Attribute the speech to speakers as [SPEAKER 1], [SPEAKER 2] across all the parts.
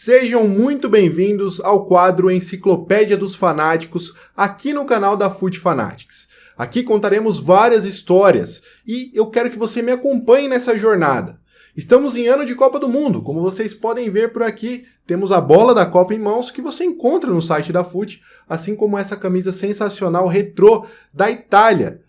[SPEAKER 1] Sejam muito bem-vindos ao quadro Enciclopédia dos Fanáticos, aqui no canal da FUT Fanatics. Aqui contaremos várias histórias e eu quero que você me acompanhe nessa jornada. Estamos em ano de Copa do Mundo, como vocês podem ver por aqui, temos a bola da Copa em mãos que você encontra no site da FUT, assim como essa camisa sensacional retrô da Itália.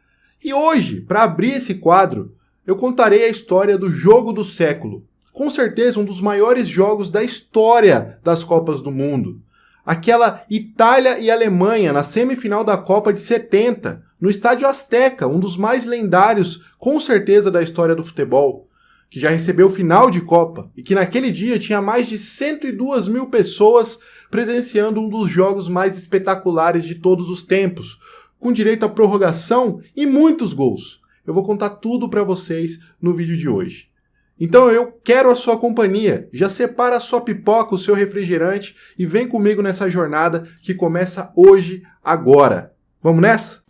[SPEAKER 1] E hoje, para abrir esse quadro, eu contarei a história do jogo do século. Com certeza um dos maiores jogos da história das Copas do Mundo. Aquela Itália e Alemanha na semifinal da Copa de 70, no Estádio Azteca, um dos mais lendários, com certeza, da história do futebol, que já recebeu final de Copa e que naquele dia tinha mais de 102 mil pessoas presenciando um dos jogos mais espetaculares de todos os tempos, com direito à prorrogação e muitos gols. Eu vou contar tudo para vocês no vídeo de hoje. Então eu quero a sua companhia, já separa a sua pipoca, o seu refrigerante e vem comigo nessa jornada que começa hoje, agora. Vamos nessa?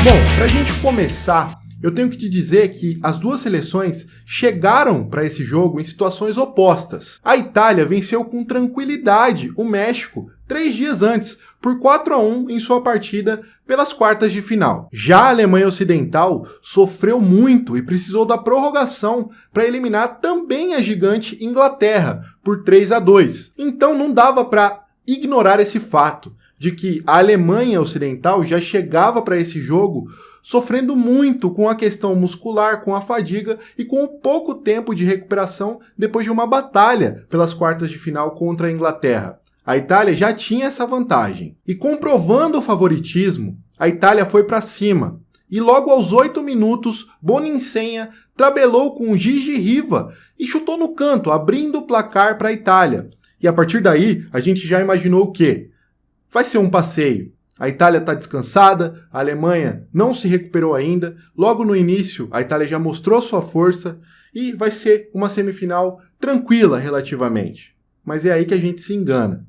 [SPEAKER 1] Bom, para a gente começar, eu tenho que te dizer que as duas seleções chegaram para esse jogo em situações opostas. A Itália venceu com tranquilidade o México 3 dias antes, por 4-1 em sua partida pelas quartas de final. Já a Alemanha Ocidental sofreu muito e precisou da prorrogação para eliminar também a gigante Inglaterra por 3-2. Então não dava para ignorar esse fato de que a Alemanha Ocidental já chegava para esse jogo sofrendo muito com a questão muscular, com a fadiga e com o pouco tempo de recuperação depois de uma batalha pelas quartas de final contra a Inglaterra. A Itália já tinha essa vantagem. E comprovando o favoritismo, a Itália foi para cima. E logo aos 8 minutos, Boninsenha tabelou com Gigi Riva e chutou no canto, abrindo o placar para a Itália. E a partir daí, a gente já imaginou o quê? Vai ser um passeio. A Itália está descansada, a Alemanha não se recuperou ainda, logo no início a Itália já mostrou sua força e vai ser uma semifinal tranquila relativamente. Mas é aí que a gente se engana.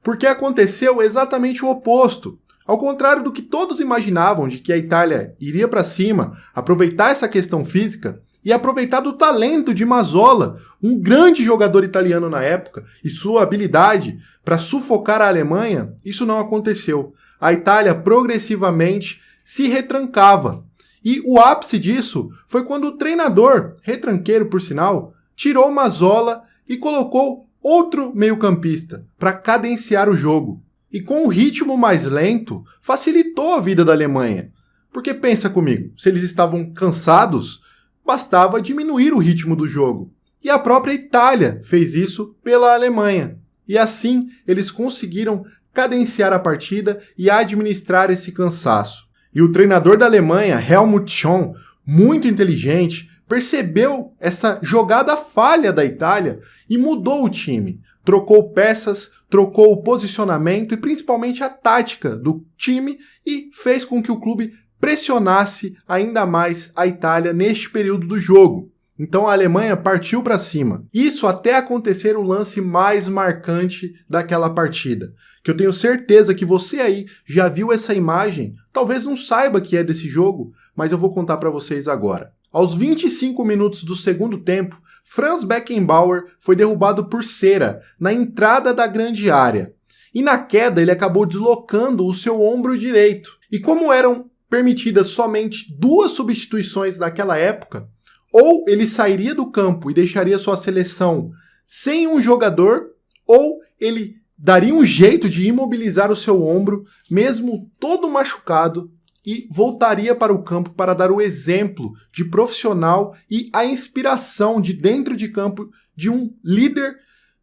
[SPEAKER 1] Porque aconteceu exatamente o oposto. Ao contrário do que todos imaginavam de que a Itália iria para cima, aproveitar essa questão física e aproveitar do talento de Mazzola, um grande jogador italiano na época, e sua habilidade para sufocar a Alemanha, isso não aconteceu. A Itália progressivamente se retrancava. E o ápice disso foi quando o treinador, retranqueiro por sinal, tirou Mazzola e colocou outro meio-campista para cadenciar o jogo. E com o ritmo mais lento, facilitou a vida da Alemanha. Porque pensa comigo, se eles estavam cansados, bastava diminuir o ritmo do jogo. E a própria Itália fez isso pela Alemanha. E assim eles conseguiram cadenciar a partida e administrar esse cansaço. E o treinador da Alemanha, Helmut Schön, muito inteligente, percebeu essa jogada falha da Itália e mudou o time. Trocou peças, trocou o posicionamento e principalmente a tática do time e fez com que o clube pressionasse ainda mais a Itália neste período do jogo. Então a Alemanha partiu para cima. Isso até acontecer o lance mais marcante daquela partida, que eu tenho certeza que você aí já viu essa imagem, talvez não saiba que é desse jogo, mas eu vou contar para vocês agora. Aos 25 minutos do segundo tempo, Franz Beckenbauer foi derrubado por cera na entrada da grande área. E na queda ele acabou deslocando o seu ombro direito. E como eram permitidas somente 2 substituições naquela época, ou ele sairia do campo e deixaria sua seleção sem um jogador, ou ele daria um jeito de imobilizar o seu ombro, mesmo todo machucado, e voltaria para o campo para dar o exemplo de profissional e a inspiração de dentro de campo de um líder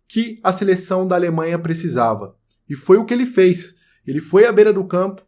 [SPEAKER 1] que a seleção da Alemanha precisava. E foi o que ele fez. Ele foi à beira do campo,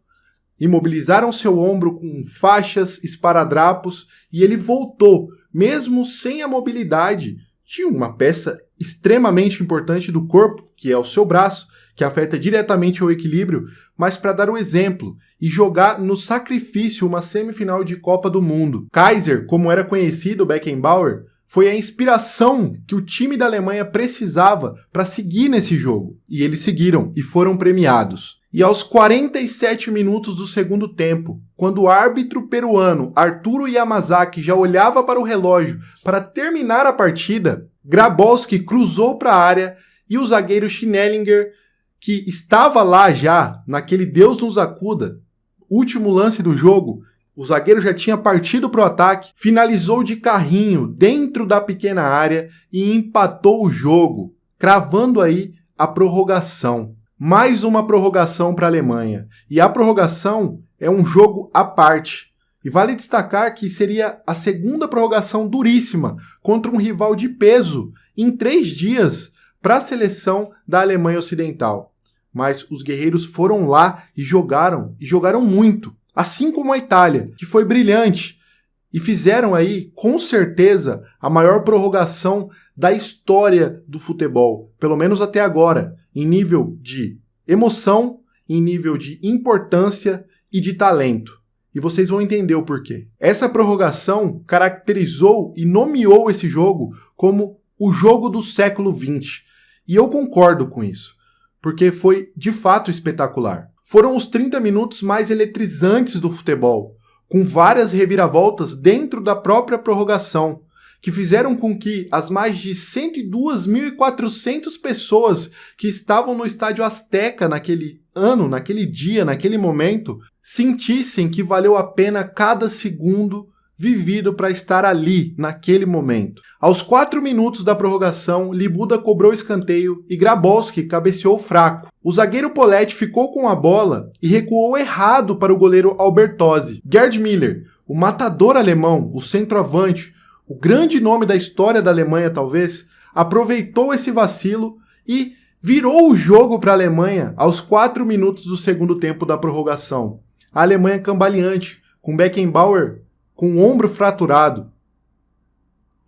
[SPEAKER 1] imobilizaram seu ombro com faixas, esparadrapos, e ele voltou, mesmo sem a mobilidade de uma peça extremamente importante do corpo, que é o seu braço, que afeta diretamente o equilíbrio, mas para dar o exemplo e jogar no sacrifício uma semifinal de Copa do Mundo. Kaiser, como era conhecido Beckenbauer, foi a inspiração que o time da Alemanha precisava para seguir nesse jogo. E eles seguiram e foram premiados. E aos 47 minutos do segundo tempo, quando o árbitro peruano Arturo Yamazaki já olhava para o relógio para terminar a partida, Grabowski cruzou para a área e o zagueiro Schnellinger, que estava lá já, naquele Deus nos acuda, último lance do jogo, o zagueiro já tinha partido para o ataque, finalizou de carrinho dentro da pequena área e empatou o jogo, cravando aí a prorrogação. Mais uma prorrogação para a Alemanha. E a prorrogação é um jogo à parte. E vale destacar que seria a segunda prorrogação duríssima contra um rival de peso em 3 dias para a seleção da Alemanha Ocidental. Mas os guerreiros foram lá e jogaram muito. Assim como a Itália, que foi brilhante. E fizeram aí, com certeza, a maior prorrogação da história do futebol. Pelo menos até agora. Em nível de emoção, em nível de importância e de talento. E vocês vão entender o porquê. Essa prorrogação caracterizou e nomeou esse jogo como o jogo do século XX. E eu concordo com isso, porque foi de fato espetacular. Foram os 30 minutos mais eletrizantes do futebol, com várias reviravoltas dentro da própria prorrogação, que fizeram com que as mais de 102.400 pessoas que estavam no Estádio Azteca naquele ano, naquele dia, naquele momento, sentissem que valeu a pena cada segundo vivido para estar ali, naquele momento. Aos 4 minutos da prorrogação, Libuda cobrou escanteio e Grabowski cabeceou fraco. O zagueiro Poletti ficou com a bola e recuou errado para o goleiro Albertozzi. Gerd Müller, o matador alemão, o centroavante, o grande nome da história da Alemanha talvez, aproveitou esse vacilo e virou o jogo para a Alemanha aos 4 minutos do segundo tempo da prorrogação. A Alemanha cambaleante, com Beckenbauer com o ombro fraturado.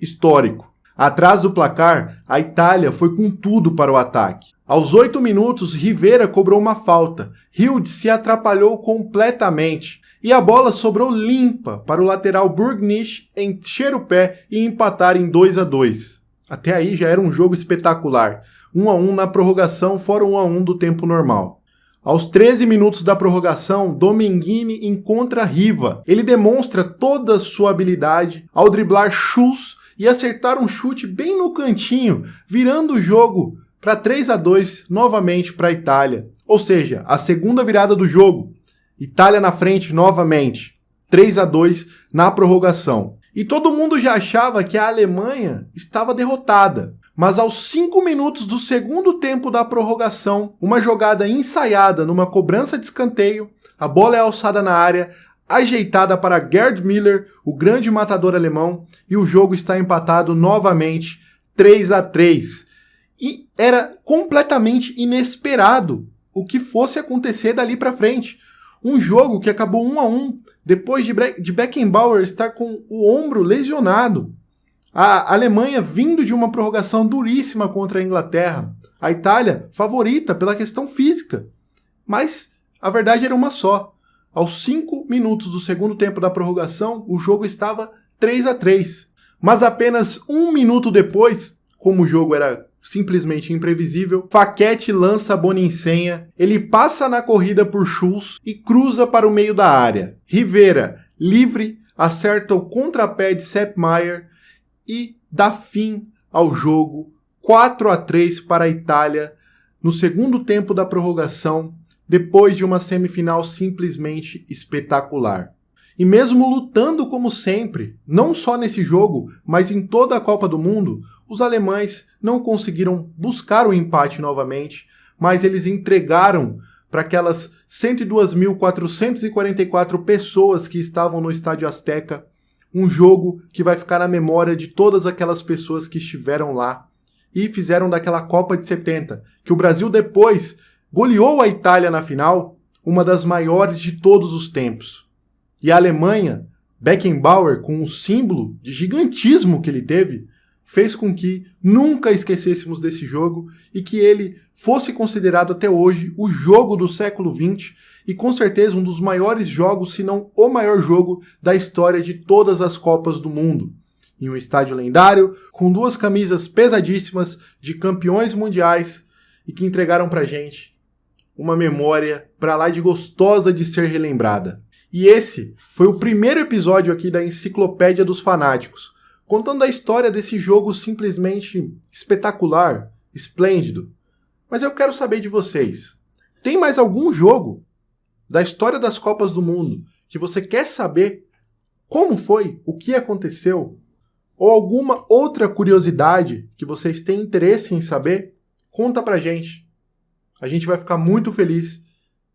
[SPEAKER 1] Histórico. Atrás do placar, a Itália foi com tudo para o ataque. Aos 8 minutos, Rivera cobrou uma falta. Hilde se atrapalhou completamente. E a bola sobrou limpa para o lateral Burgnisch encher o pé e empatar em 2-2. Até aí já era um jogo espetacular. 1-1 na prorrogação, fora 1-1 do tempo normal. Aos 13 minutos da prorrogação, Domenghini encontra Riva. Ele demonstra toda a sua habilidade ao driblar Schulz e acertar um chute bem no cantinho, virando o jogo para 3-2 novamente para a Itália. Ou seja, a segunda virada do jogo. Itália na frente novamente. 3-2 na prorrogação. E todo mundo já achava que a Alemanha estava derrotada. Mas aos 5 minutos do segundo tempo da prorrogação, uma jogada ensaiada numa cobrança de escanteio, a bola é alçada na área, ajeitada para Gerd Müller, o grande matador alemão, e o jogo está empatado novamente, 3-3. E era completamente inesperado o que fosse acontecer dali para frente. Um jogo que acabou 1-1, depois de Beckenbauer estar com o ombro lesionado. A Alemanha vindo de uma prorrogação duríssima contra a Inglaterra. A Itália favorita pela questão física. Mas a verdade era uma só. Aos 5 minutos do segundo tempo da prorrogação, o jogo estava 3-3. Mas apenas 1 minuto depois, como o jogo era simplesmente imprevisível, Facchetti lança a Boninsenha, ele passa na corrida por Schulz e cruza para o meio da área. Rivera, livre, acerta o contrapé de Sepp Maier e dá fim ao jogo, 4-3 para a Itália, no segundo tempo da prorrogação, depois de uma semifinal simplesmente espetacular. E mesmo lutando como sempre, não só nesse jogo, mas em toda a Copa do Mundo, os alemães não conseguiram buscar o empate novamente, mas eles entregaram para aquelas 102.444 pessoas que estavam no Estádio Azteca um jogo que vai ficar na memória de todas aquelas pessoas que estiveram lá e fizeram daquela Copa de 70, que o Brasil depois goleou a Itália na final, uma das maiores de todos os tempos. E a Alemanha, Beckenbauer, com o símbolo de gigantismo que ele teve, fez com que nunca esquecêssemos desse jogo e que ele fosse considerado até hoje o jogo do século XX e com certeza um dos maiores jogos, se não o maior jogo da história de todas as Copas do Mundo. em um estádio lendário, com 2 camisas pesadíssimas de campeões mundiais e que entregaram pra gente uma memória pra lá de gostosa de ser relembrada. E esse foi o primeiro episódio aqui da Enciclopédia dos Fanáticos, contando a história desse jogo simplesmente espetacular, esplêndido. Mas eu quero saber de vocês. Tem mais algum jogo da história das Copas do Mundo que você quer saber como foi, o que aconteceu? Ou alguma outra curiosidade que vocês têm interesse em saber? Conta pra gente. A gente vai ficar muito feliz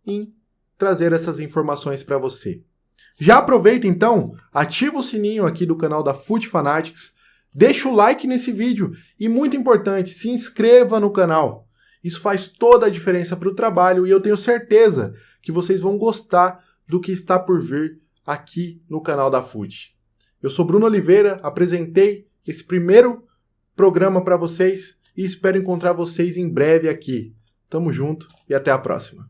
[SPEAKER 1] em trazer essas informações para você. Já aproveita então, ativa o sininho aqui do canal da FUT Fanatics, deixa o like nesse vídeo e, muito importante, se inscreva no canal. Isso faz toda a diferença para o trabalho e eu tenho certeza que vocês vão gostar do que está por vir aqui no canal da FUT. Eu sou Bruno Oliveira, apresentei esse primeiro programa para vocês e espero encontrar vocês em breve aqui. Tamo junto e até a próxima.